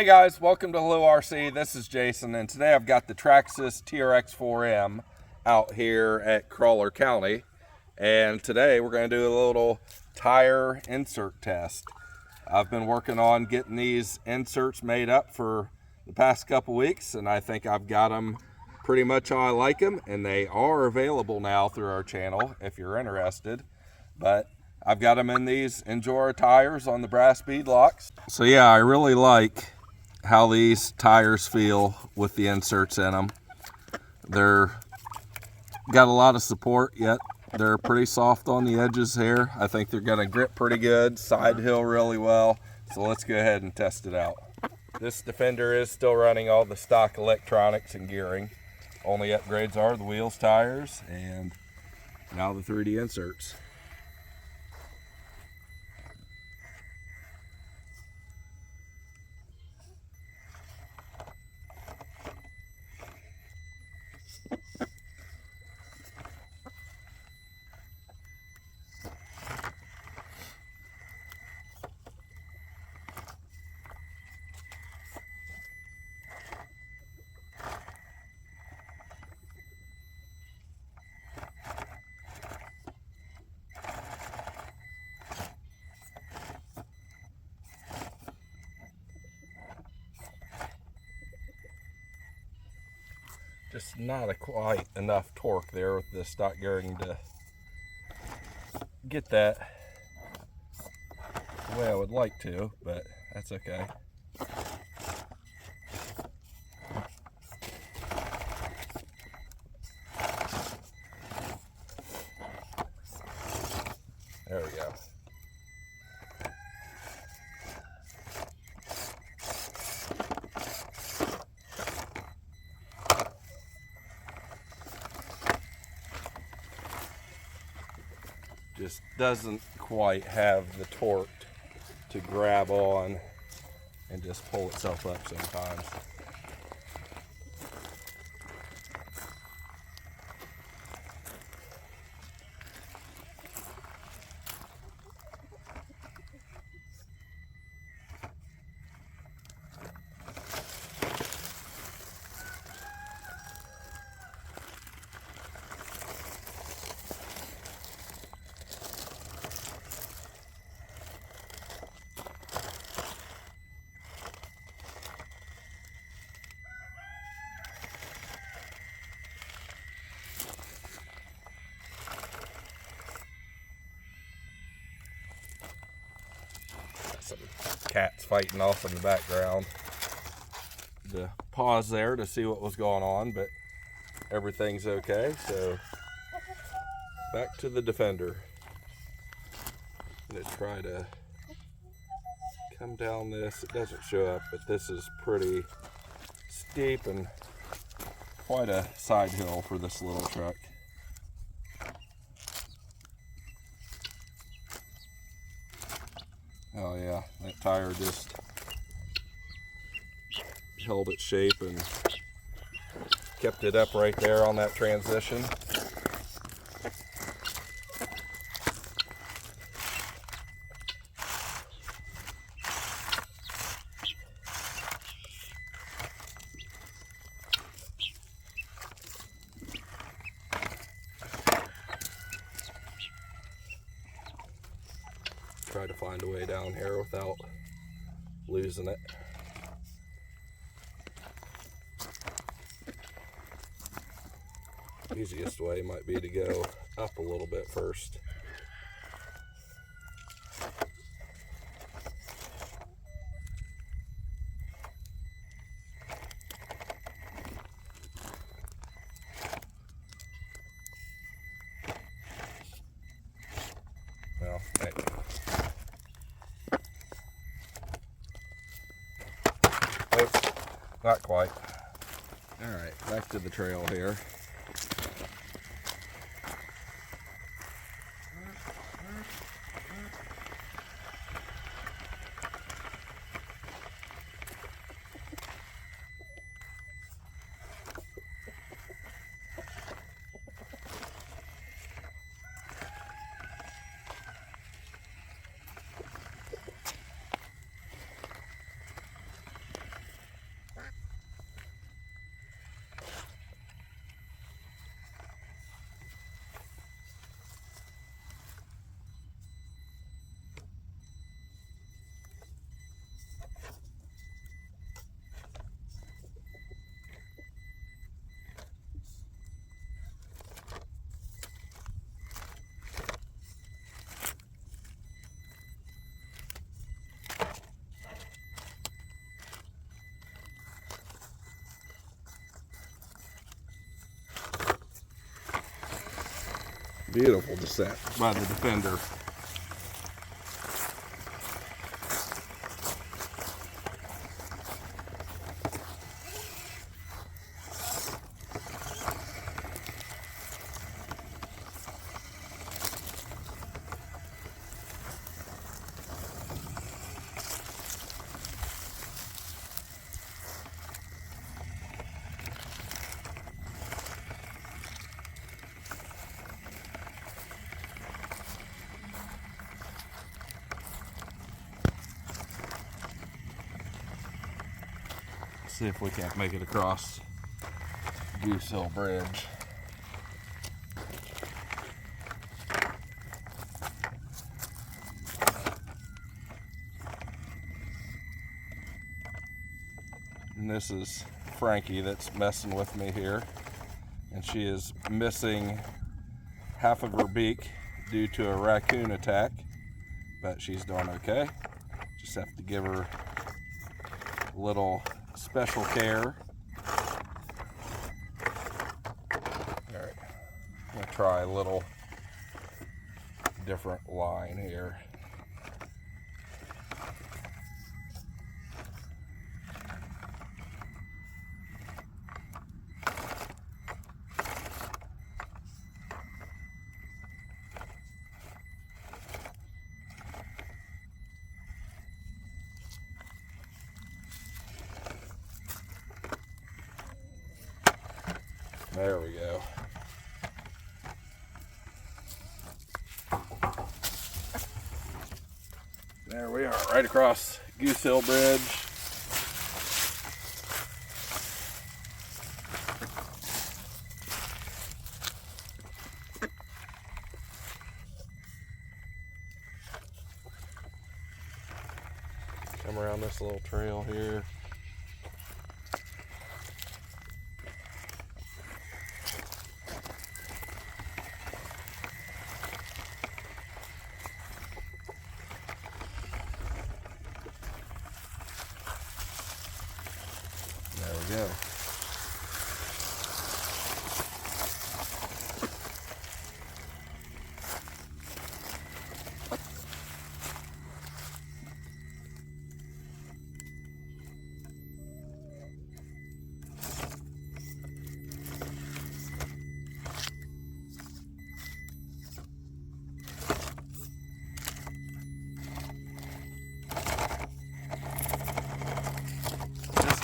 guys, welcome to Hello RC. This is Jason, and today I've got the Traxxas trx4m out here at Crawler County, and today we're going to do a little tire insert test. I've been working on getting these inserts made up for the past couple weeks, and I think I've got them pretty much how I like them, and they are available now through our channel if you're interested. But I've got them in these Endura tires on the brass bead locks. So yeah, I really like how these tires feel with the inserts in them. They're got a lot of support, yet they're pretty soft on the edges here. I think they're gonna grip pretty good, side hill really well. So let's go ahead and test it out. This Defender is still running all the stock electronics and gearing. Only upgrades are the wheels, tires, and now the 3D inserts. Just not quite enough torque there with the stock gearing to get that the way I would like to, but that's okay. There we go. Just doesn't quite have the torque to grab on and just pull itself up sometimes. Some cats fighting off in the background. To pause there to see what was going on, but everything's okay. So back to the Defender. I'm gonna try to come down this. It doesn't show up, but this is pretty steep and quite a side hill for this little truck. Oh yeah, that tire just held its shape and kept it up right there on that transition. Try to find a way down here without losing it. Easiest way might be to go up a little bit first. Well, hey. Nope, not quite. All right, back to the trail here. Beautiful descent by the Defender. See if we can't make it across Goose Hill Bridge. And this is Frankie that's messing with me here, and she is missing half of her beak due to a raccoon attack, but she's doing okay. Just have to give her a little special care. Alright, I'm going to try a little different line here. There we go. There we are, right across Goose Hill Bridge. Come around this little trail here. There we go.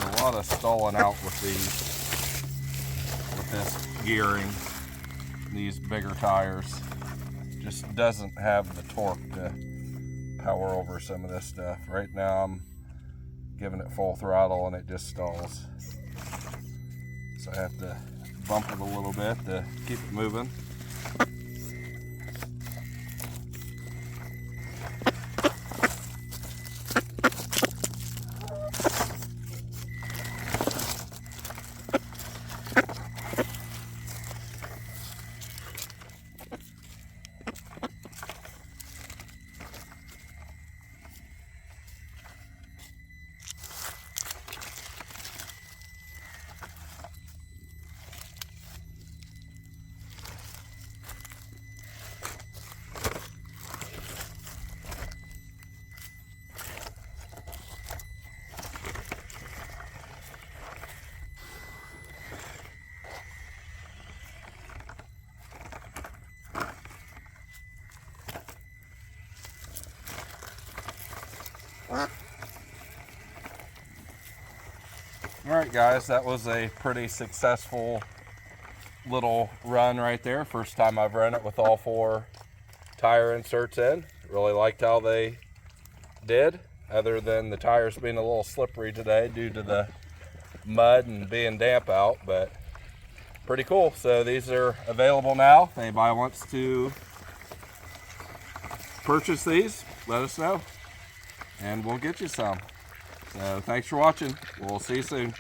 A lot of stalling out with this gearing. These bigger tires just doesn't have the torque to power over some of this stuff. Right now I'm giving it full throttle and it just stalls, so I have to bump it a little bit to keep it moving. Alright guys, that was a pretty successful little run right there. First time I've run it with all 4 tire inserts in. Really liked how they did, other than the tires being a little slippery today due to the mud and being damp out, but pretty cool. So these are available now. If anybody wants to purchase these, let us know and we'll get you some. So thanks for watching. We'll see you soon.